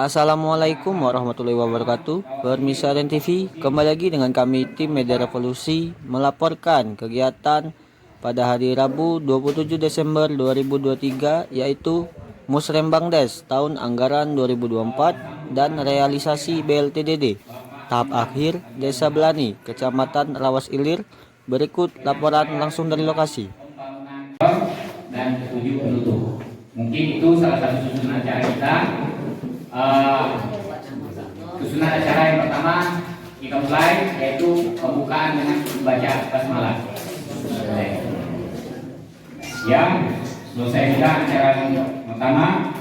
Assalamualaikum warahmatullahi wabarakatuh. Permisaren TV kembali lagi dengan kami tim Media Revolusi melaporkan kegiatan pada hari Rabu 27 Desember 2023 yaitu Musrembangdes tahun anggaran 2024 dan realisasi BLTDD tahap akhir Desa Belani, Kecamatan Rawas Ilir. Berikut laporan langsung dari lokasi. Dan ketujuh penutup. Mungkin itu salah satu susunan acara kita. Susunan acara yang pertama kita mulai yaitu pembukaan dengan membaca basmalah. Ya, selesai sudah acara yang pertama.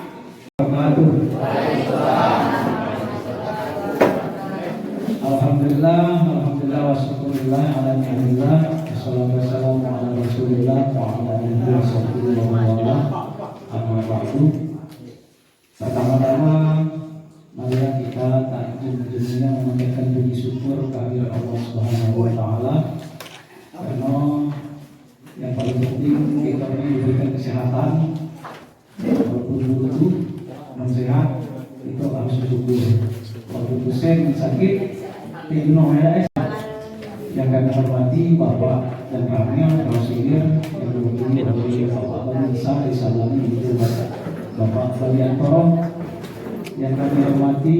Alhamdulillah, wassallallahu ala nabiyyillah, wassalamu ala rasulillah wa ala alihi washabbihi wa man wala. Amma ba'du. Pertama-tama marilah kita takjub-takjubnya memanjatkan puji syukur kehadirat Allah Subhanahu wa taala. Karena yang paling penting kita diberikan kesehatan. Walaupun butuh dan sehat itu harus bersyukur. Walaupun pusing sakit itu namanya yang kami hormati Bapak dan Ramil Rausilir yang diwakili oleh Bapak Banisa Isalami itu Bapak Baliantoro, yang kami hormati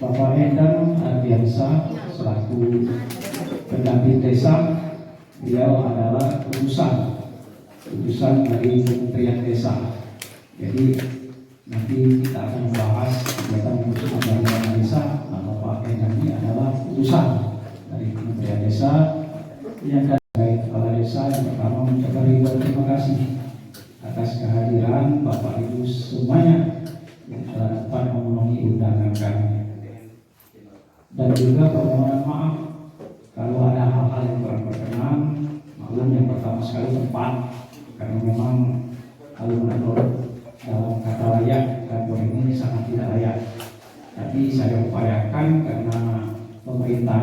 Bapak Endang Ardiansa selaku pendamping desa. Beliau adalah utusan dari Kementerian Desa. Jadi nanti kita akan membahas kegiatan utusan dari desa. Nah, Bapak Endang ini adalah utusan dari Kementerian Desa yang terkait kepala desa. Yang pertama mengucapkan ribuan terima kasih atas kehadiran Bapak Ibu semuanya yang telah dapat memenuhi undangan kami, dan juga permohonan maaf kalau ada hal-hal yang kurang berkenan. Maklum yang pertama sekali tempat, karena memang kalau menurut dalam kata layak kantor ini sangat tidak layak. Tapi saya upayakan karena pemerintah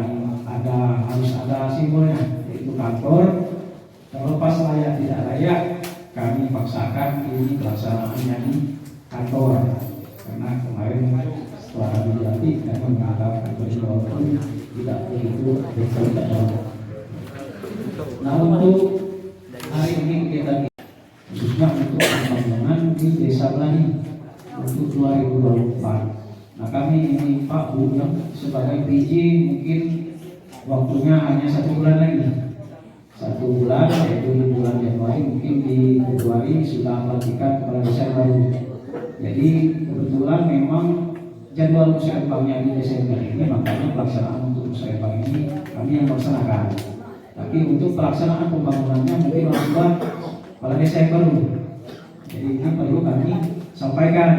harus ada simbolnya, yaitu kantor. Terlepas layak tidak layak, kami paksakan ini pelaksanaannya di kantor, karena kemarin setelah kami dilatih kami menganggap kantor ini walaupun tidak begitu berkelanjutan. Nah, untuk hari ini kita khususnya untuk pembangunan di Desa Belani untuk 2024. Nah, kami ini Pak Bu sebagai PJ mungkin waktunya hanya 1 bulan lagi. 1 bulan, yaitu di bulan Januari, mungkin di Februari sudah pelantikan kepala desa yang baru. Jadi kebetulan memang jadwal musyawarahnya di Desember ini, makanya pelaksanaan untuk musyawarah ini kami yang melaksanakan. Tapi untuk pelaksanaan pembangunannya mungkin sudah kepala desa yang baru. Jadi ini perlu kami sampaikan.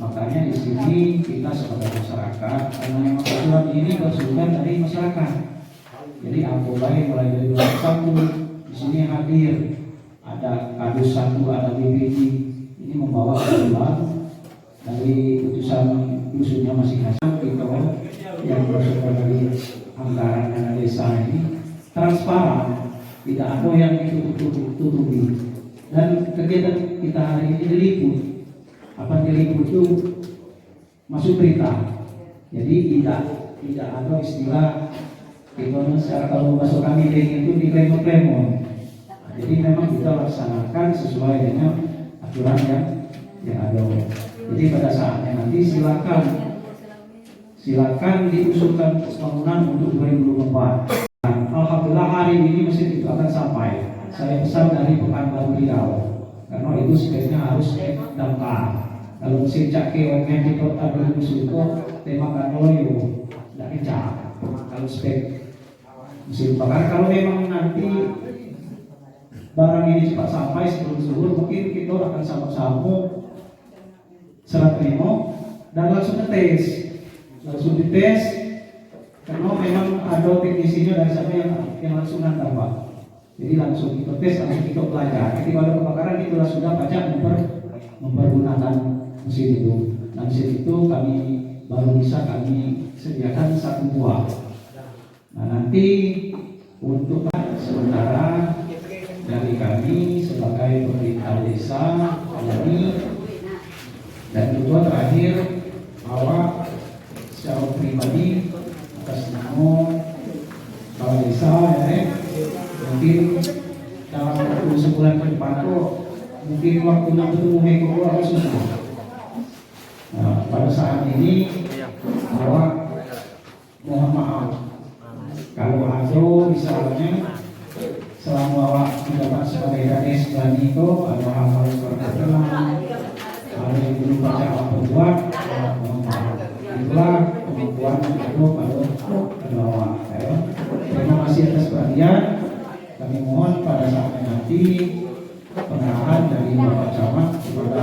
Makanya di sini kita sebagai masyarakat, karena memang aturan ini bersumber dari masyarakat. Jadi mulai dari 21 di sini hadir, ada kadus 1, ada BPD, ini membawa usulan dari putusan dusunnya masing-masing kita yang bersumber dari anggaran dana desa ini transparan, tidak ada yang ditutup-tutupi. Dan kegiatan kita hari ini diliput. Apa diliput itu masuk berita. Jadi tidak ada istilah kita secara kalau masuk kami itu di klemo-klemo. Jadi memang kita laksanakan sesuai dengan aturan yang ada. Jadi pada saatnya nanti silakan diusulkan pembangunan untuk 2024. Alhamdulillah hari ini mesin itu akan sampai. Saya pesan dari Pekanbaru Riau, karena itu sebenarnya harus daftar. Kalau mesin cak keongnya di kota Belusuko temakan loyo tidak kencang. Kalau spek mesin bakar, kalau memang nanti barang ini cepat sampai sebelum zuhur, mungkin kita akan sama-sama serah terima dan langsung dites, karena memang ada teknisinya dari sana yang langsung nanti Pak. Jadi langsung kita tes, langsung kita pelajari. Jadi pada kebakaran itu sudah pajak mempergunakan mesin itu. Nah, mesin itu kami baru bisa kami sediakan 1 buah. Nah, nanti untuk sementara dari kami sebagai pemerintah desa ini, dan juga terakhir waktu nak bertemu Meko agak susah. Nah, pada saat ini awak mohon maaf kalau ada misalnya selama awak menjabat sebagai kades dan itu ada hal-hal seperti berkenan, ada yang belum baca awak berbuat, mohon maaf. Itulah kemampuan itu pada awak. Ya. Terima kasih atas perhatian. Kami mohon pada saatnya nanti pengarahan dari Bapak Camat kepada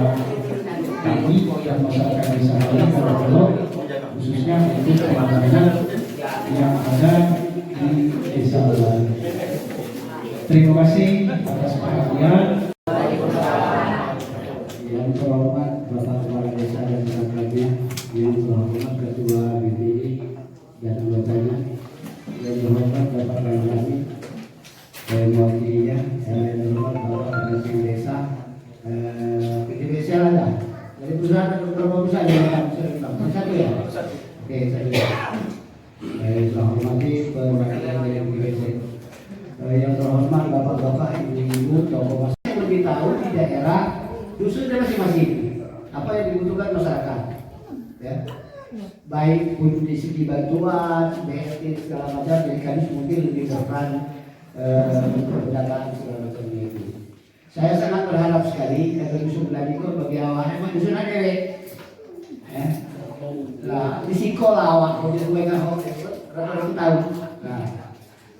kami dan masyarakat desa lain kalau khususnya untuk pelayanan yang ada di desa lain. Terima kasih atas perhatian. Yang terhormat Bapak Kepala Desa dan perangkatnya, yang terhormat Ketua BPD dan anggotanya, yang terhormat Bapak Kandani dan mewakilinya, yang terhormat Bapak Kandani Desa, desa ada. Jadi perusahaan ada beberapa perusahaan yang satu ya. Oke, satu ya. Saya hormati perwakilan dari BPD. Yang terhormat Bapak-bapak, Ibu-ibu, tokoh masyarakat lebih tahu di daerah dusunnya masing-masing apa yang dibutuhkan masyarakat, ya. Baik pun di segi bantuan, BLT segala macam, jadi kami mungkin lebih berperan untuk pendataan segala macam itu. Saya sangat berharap sekali agar dusun Beladiko bagi awak emang dusun ada ya. Lah risiko lah awak kalau dia gue nggak rata-rata tahu. Nah,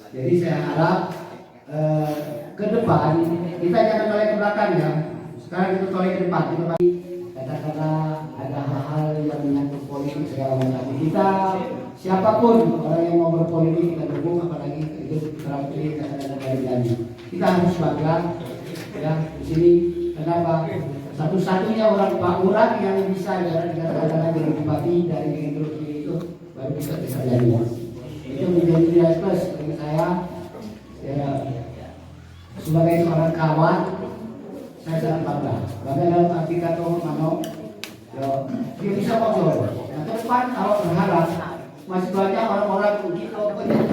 jadi saya harap ke depan kita jangan tolak ke belakang ya. Sekarang kita tolak ke depan. Kita katakanlah ada hal-hal yang menyangkut politik segala macam. Kita siapapun orang yang mau berpolitik kita dukung, apalagi itu terakhir katakanlah dari kita harus bangga ya di sini. Kenapa? Satu-satunya orang yang bisa katakanlah jadi bupati dari instruksi itu baru kita bisa jadi. Itu menjadi nilai plus bagi saya ya, sebagai seorang kawan saya sangat bangga dalam arti kata Mano ya, dia bisa ngobrol. Nah, ke depan kalau berharap masih banyak orang-orang kita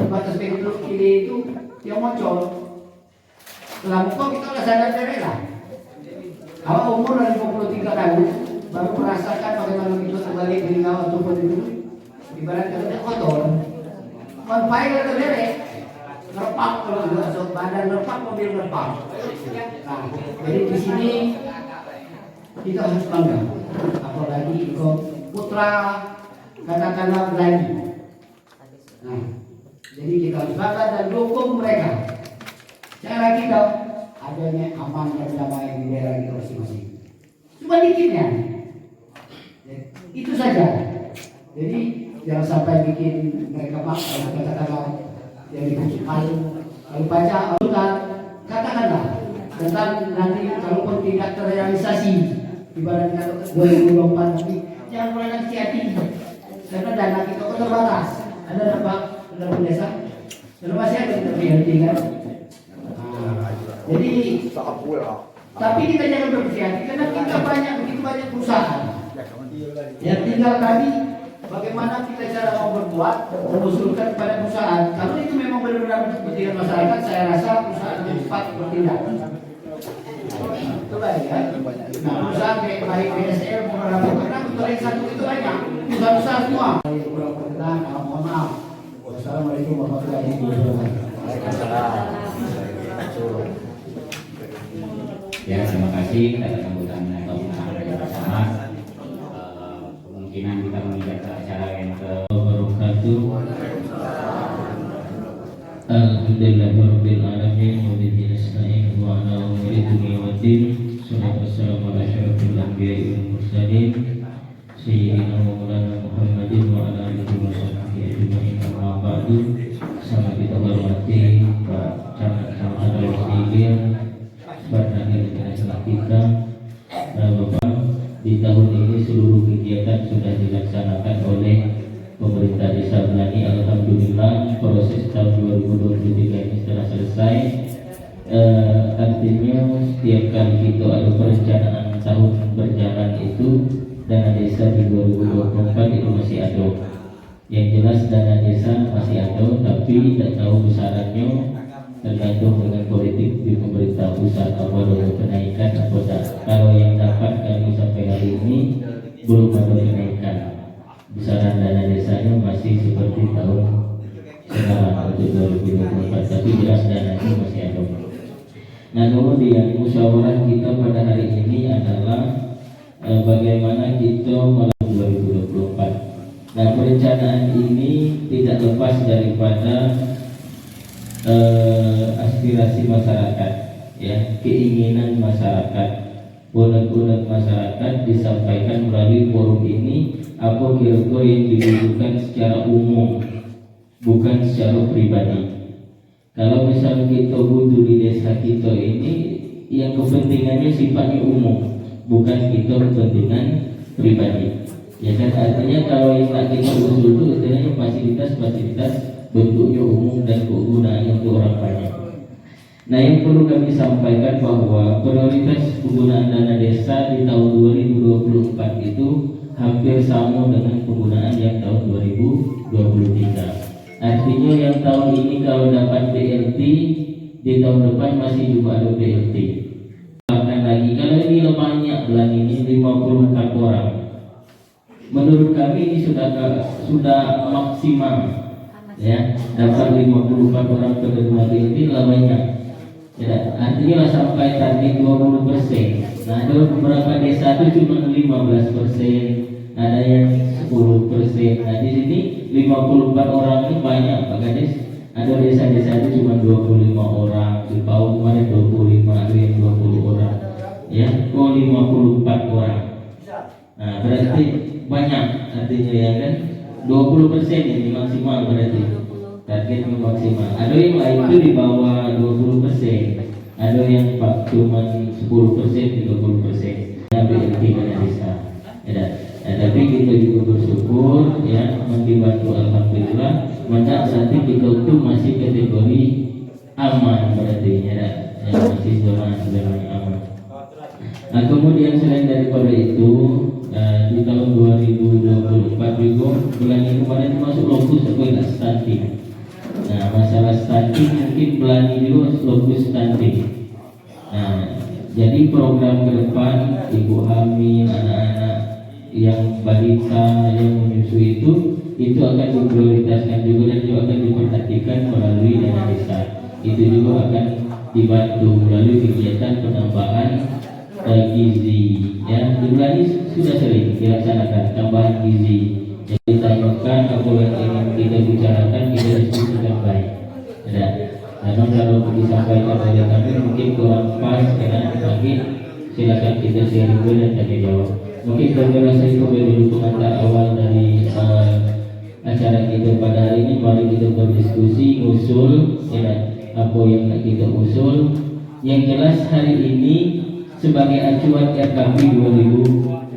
batas penduduk kiri itu yang muncul. Setelah kok kita udah sadar lah. Kalau umur dari 23 tahun baru merasakan bagaimana kita kembali tinggal untuk penduduk ibarat kata kotor. Konfai atau derek, nerpak kalau masuk badan nerpak, mobil nerpak. Nah, jadi di sini kita harus bangga, apalagi ikut putra katakanlah lagi. Nah, jadi kita harus bangga dan dukung mereka. Cara kita adanya aman dan damai di daerah kita masing-masing. Cuma dikitnya, itu saja. Jadi jangan sampai bikin mereka katakanlah yang paling kalau baca Al-Quran katakanlah tentang nanti kalaupun tidak terrealisasi ibarat kata 2024 nanti jangan mulai hati-hati karena dana kita terbatas. Ada berapa desa? Dan masih ada terhenti kan? Jadi tapi kita jangan berhati-hati karena kita begitu banyak perusahaan. Yang tinggal tadi bagaimana kita cara mau berbuat, mengusulkan kepada perusahaan. Kalau itu memang benar-benar kepentingan masyarakat, saya rasa perusahaan yang cepat bertindak. Itu baik ya. Nah, perusahaan baik BSL, beberapa karena untuk yang satu itu banyak. Perusahaan semua. Mohon maaf. Wassalamualaikum warahmatullahi wabarakatuh. Ya, terima kasih atas sambutan bersama. Kemungkinan kita menuju ke acara yang wabarakatuh. Alhamdulillahirabbil alamin wa bihi nasta'in wa ala umuri dunya waddin. Salatu wassalamu ala asyrofil anbiya'i wal mursalin sayyidina wa maulana Muhammadin wa ala alihi wa sahbihi ajma'in. Amma ba'du. Sama kita hormati Pak Camat Saudara Sekalian, sebagai rekan kita, Bapak, di tahun ini seluruh kegiatan sudah dilaksanakan oleh pemerintah Desa Belani. Alhamdulillah proses tahun 2023 ini telah selesai. Artinya setiap kali kita ada perencanaan tahun berjalan itu dana desa di 2024 itu masih ada. Yang jelas dana desa masih ada, tapi tidak tahu besarannya tergantung dengan politik di pemerintah pusat apa ada kenaikan atau tidak. Kalau yang dapat kami sampai hari ini belum ada kenaikan. Besaran dana desanya masih seperti tahun sekarang untuk 2024, tapi jelas dananya masih ada. Nah, kemudian musyawarah kita pada hari ini adalah bagaimana kita melalui 2024. Nah, perencanaan ini tidak lepas daripada aspirasi masyarakat, ya, keinginan masyarakat, unek-unek masyarakat disampaikan melalui forum ini. Apa kira-kira yang dibutuhkan secara umum, bukan secara pribadi. Kalau misal kita butuh di desa kita ini, yang kepentingannya sifatnya umum, bukan kita kepentingan pribadi. Ya kan, artinya kalau yang tak kita usul itu istilahnya fasilitas bentuknya umum dan kegunaannya untuk orang banyak. Nah, yang perlu kami sampaikan bahwa prioritas penggunaan dana desa di tahun 2024 itu hampir sama dengan penggunaan yang tahun 2023. Artinya yang tahun ini kalau dapat BLT, di tahun depan masih juga ada BLT. Bahkan lagi kalau ini banyak bulan ini 54 orang. Menurut kami ini sudah maksimal, ya, dapat 54 orang penerima BLT lah banyak. Ya, artinya lah sampai target 20%. Nah, ada beberapa desa itu cuma 15%, ada yang 10%. Nah, di sini 54 orang itu banyak, Pak Kades. Ada desa-desa itu cuma 25 orang, di Pau kemarin 25, ada yang 20 orang, ya, 54 orang. Nah, berarti banyak, artinya ya kan, 20% ini maksimal berarti. Targetnya maksimal. Ada yang lain itu di bawah 20%, ada yang cuma 10%, 30%. Nah, BLT pada desa. Ya, tapi kita juga bersyukur, ya, dibantu alhamdulillah. Maka nanti kita itu masih kategori aman berarti, ya, masih zona aman. Nah, kemudian selain daripada itu, di tahun 2024 juga bulan ini kemarin masuk lokus sekolah stunting. Nah, masalah stunting mungkin belani juga lokus stunting. Nah, jadi program ke depan ibu hamil, anak-anak yang balita yang menyusui itu akan diprioritaskan juga dan juga akan diperhatikan melalui dana desa. Itu juga akan dibantu melalui kegiatan penambahan gizi, ya. Di bulan ini sudah sering dilaksanakan tambahan gizi. Jadi tanyakan apa yang ingin kita bicarakan, kita diskusikan baik. Ya. Namun kalau disampaikan oleh kami mungkin kurang pas karena bagi silakan kita sharing dulu dan tanya jawab. Mungkin kalau saya itu dulu pengantar awal dari acara kita pada hari ini. Mari kita berdiskusi, usul, ya, apa yang nak kita usul. Yang jelas hari ini sebagai acuan RKP 2024,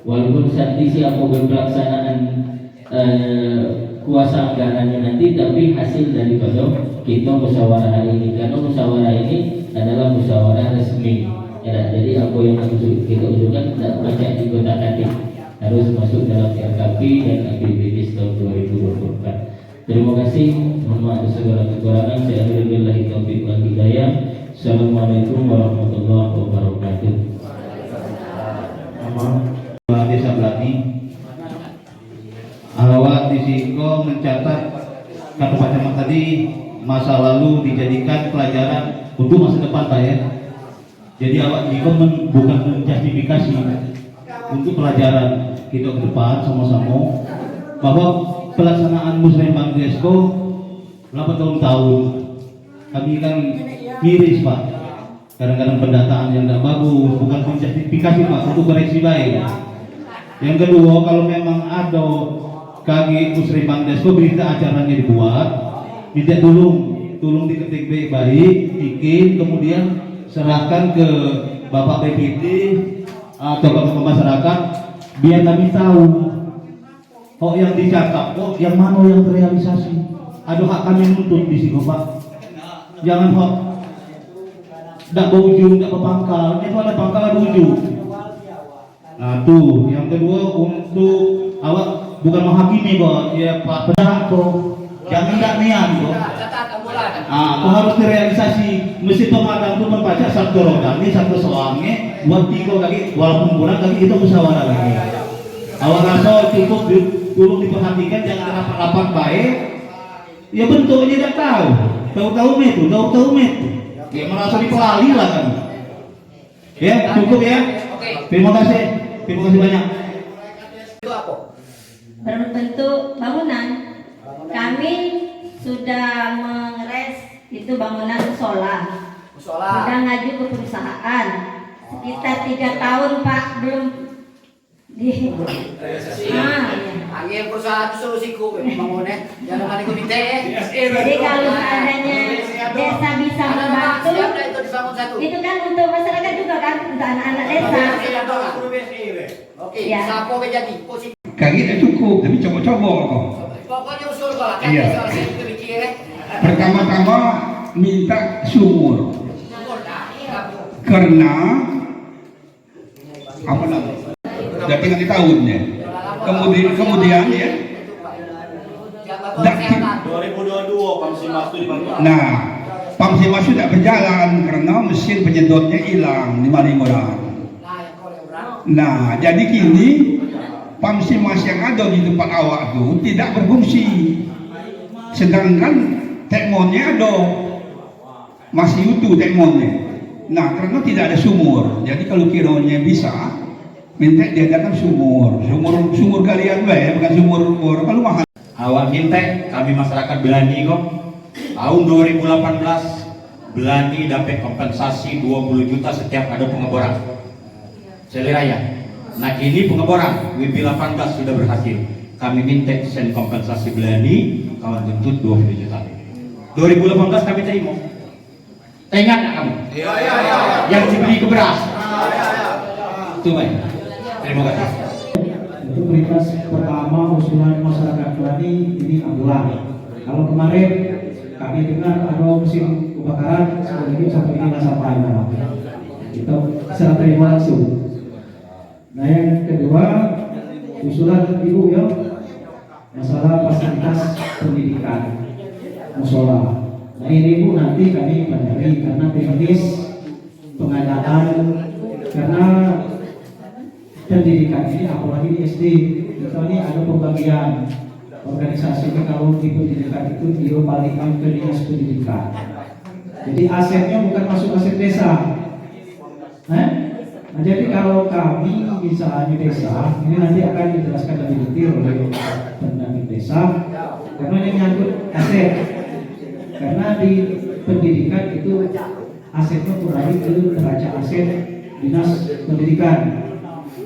walaupun saat ini siapa pelaksanaan kuasa anggarannya nanti, tapi hasil daripada kita musyawarah hari ini, karena musyawarah ini adalah musyawarah resmi, ya. Jadi apa yang kita usulkan tidak baca di kotak atik, harus masuk dalam RKP dan aktivitas tahun 2024. Terima kasih. Mohon maaf atas segala kekurangan. Saya billahi taufiq wal hidayah. Assalamualaikum warahmatullahi wabarakatuh. Desa Belani, awak disiko mencatat kata Pak Camat tadi masa lalu dijadikan pelajaran untuk masa depan, Pak, ya. Jadi awak disiko bukan menjustifikasi untuk pelajaran kita ke depan sama-sama bahwa pelaksanaan Musrembang Desko 8 tahun kami kan miris, Pak. Kadang-kadang pendataan yang tidak bagus, bukan menjustifikasi, Pak, untuk koreksi baik. Yang kedua, kalau memang ada kaki Musrembang Desko berita acaranya dibuat, minta tolong diketik baik-baik, bikin, kemudian serahkan ke Bapak BPT atau ke masyarakat, biar kami tahu kok yang dicatat, kok yang mana yang terrealisasi. Ada hak kami nuntut di sini, Pak. Jangan kok tidak berujung, tidak berpangkal. Itu ada pangkal, ada ujung. Nah, tuh. Yang kedua, untuk awak bukan menghakimi kok, ya Pak. Benar kok. Jangan tidak niat kok. Itu harus direalisasi. Mesin pemadam itu membaca satu roda ini satu selangnya buat tiga kaki, walaupun kurang kaki itu musyawarah lagi. Awal rasa cukup dulu diperhatikan, jangan rapat-rapat baik. Ya bentuknya tidak tahu metu. Ya merasa dipelali lah kan. Ya cukup ya. Terima kasih banyak. Berbentuk bangunan, kami sudah mengeres itu bangunan musola. Sudah ngaju ke perusahaan sekitar 3 tahun Pak, belum di. Angin perusahaan itu solusiku bangunnya, jangan ada komite. Jadi kalau seandainya desa bisa membantu, itu kan untuk masyarakat juga kan, untuk anak-anak desa. Oke, Ya. siapa jadi posisi? Kaki itu cukup, tapi coba-coba kok. Pokoknya usul kalau kan Iya. soal saya itu mikir. Pertama-tama minta sumur karena apa namanya? Udah tinggal tahunnya. Kemudian ya. 2022 Pamsimas itu dibangun. Nah, Pamsimas tidak berjalan karena mesin penyedotnya hilang di Malimorang. Nah, jadi kini Pamsimas yang ada di tempat awak itu tidak berfungsi. Sedangkan tekmonnya ada, masih utuh tekmonnya. Nah, karena tidak ada sumur, jadi kalau kiranya bisa minta diadakan sumur galian bae, bukan sumur bor. Kalau mahal. Awak minta kami masyarakat Belandi kok tahun 2018 Belandi dapat kompensasi 20 juta setiap ada pengeboran Seliraya. Nah ini pengeboran WB 18 sudah berhasil. Kami minta sen kompensasi Belandi kawan tuntut 20 juta. 2018 kami terima. Ingat tak kamu? Yang dibeli ke beras. Itu baik. Terima kasih. Itu prioritas pertama usulan masyarakat Belandi ini ambulan. Kalau kemarin kami dengar ada musim kebakaran sebelum sampai ini sampai itu secara terima langsung. Nah yang kedua usulan ibu ya masalah fasilitas pendidikan musola. Nah ini bu nanti kami pelajari karena teknis pengadaan karena pendidikan ini apalagi di SD itu ini ada pembagian organisasi ini kalau di pendidikan itu dia paling ke dinas pendidikan. Jadi asetnya bukan masuk aset desa. Nah, jadi kalau kami misalnya desa ini nanti akan dijelaskan lebih detail oleh pendamping desa karena ini menyangkut aset. Karena di pendidikan itu asetnya kembali ke neraca aset dinas pendidikan.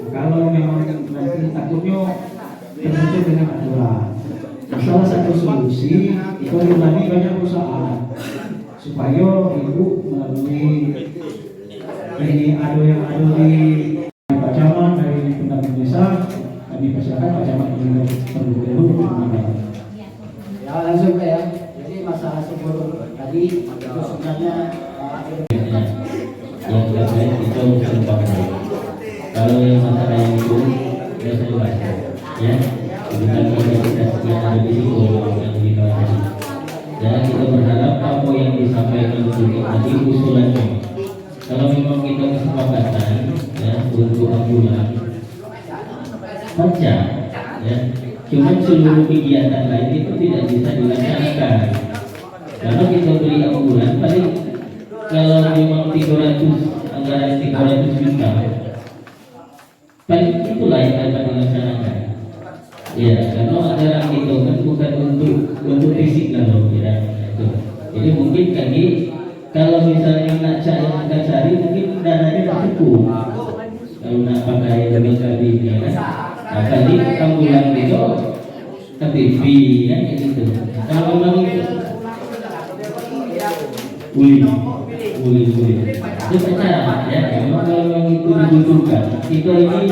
Kalau memang nanti takutnya terbentur dengan aturan. Salah satu solusi itu melalui banyak perusahaan supaya ibu melalui ini ada yang ada di Pak Camat dari pendamping desa kami persilakan Pak Camat perlu Ya langsung ya. Jadi masalah sumur tadi itu sebenarnya yang terkait itu merupakan kalau yang masalah yang itu sudah saya bahas ya bukan identitas yang ada di situ yang di kawasan dan kita berharap apa yang disampaikan untuk tadi usulannya kalau memang kita kesepakatan ya untuk ambulan baca ya cuma seluruh kegiatan lain itu tidak bisa dilaksanakan kalau kita beli ambulan paling kalau memang 300 anggaran 300 juta paling itulah yang akan dilaksanakan ya karena anggaran itu kan bukan untuk fisik kalau tidak itu jadi mungkin kami kalau misalnya nak cari mungkin dananya tak cukup kalau nak pakai lebih kabin ya kan nah, kali ambulan itu KTP ya gitu kalau memang itu boleh itu cara ya memang kalau itu dibutuhkan itu ini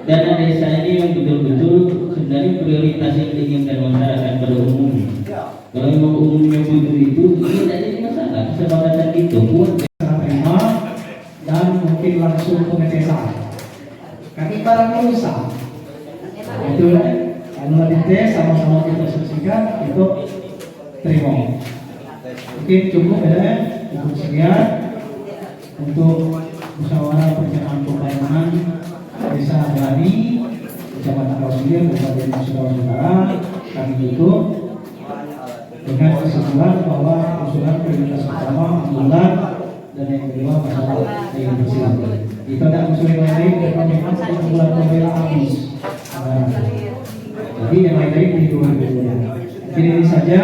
dana desa ini yang betul-betul sebenarnya prioritas yang diinginkan masyarakat pada umumnya kalau memang umumnya butuh itu tidak jadi masalah kesepakatan itu buat terima dan mungkin langsung pengetesan kami barang rusak itu kalau di tes sama-sama kita saksikan itu terima Mungkin cukup ya, cukup sekian untuk musyawarah perencanaan pembangunan Desa Bali, Kecamatan Rosir, Kabupaten Saudara-saudara. Kami tutup dengan kesimpulan bahwa usulan prioritas pertama ambulan dan yang kedua masalah air bersih. Itu ada usul yang lain dan memang ambulan pemerintah habis. Jadi yang lain di 2020. Jadi ini saja.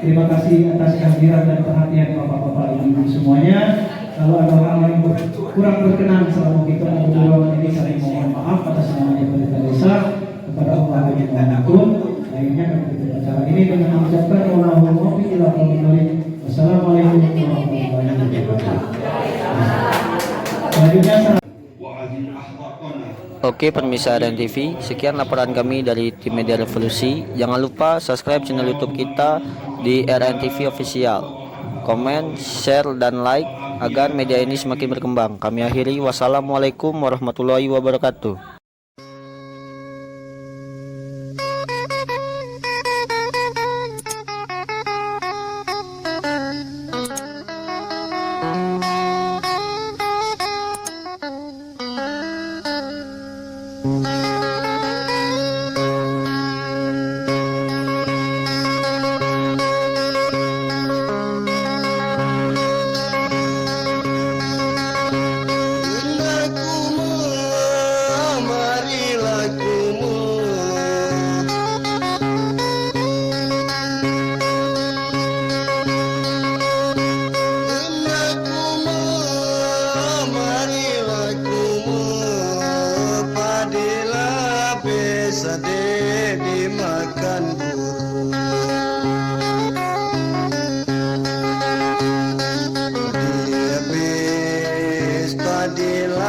Terima kasih atas kehadiran dan perhatian bapak-bapak ibu semuanya. Kalau ada hal yang kurang berkenan selama kita berdua ini, saya mohon maaf atas namanya pemerintah desa kepada Allah yang Maha. Akhirnya kami tutup acara ini dengan mengucapkan wassalamualaikum warahmatullahi wabarakatuh. Selanjutnya Oke pemirsa RN TV, sekian laporan kami dari tim Media Revolusi. Jangan lupa subscribe channel YouTube kita di RN TV Official. Komen, share, dan like agar media ini semakin berkembang. Kami akhiri, wassalamualaikum warahmatullahi wabarakatuh. Padilla,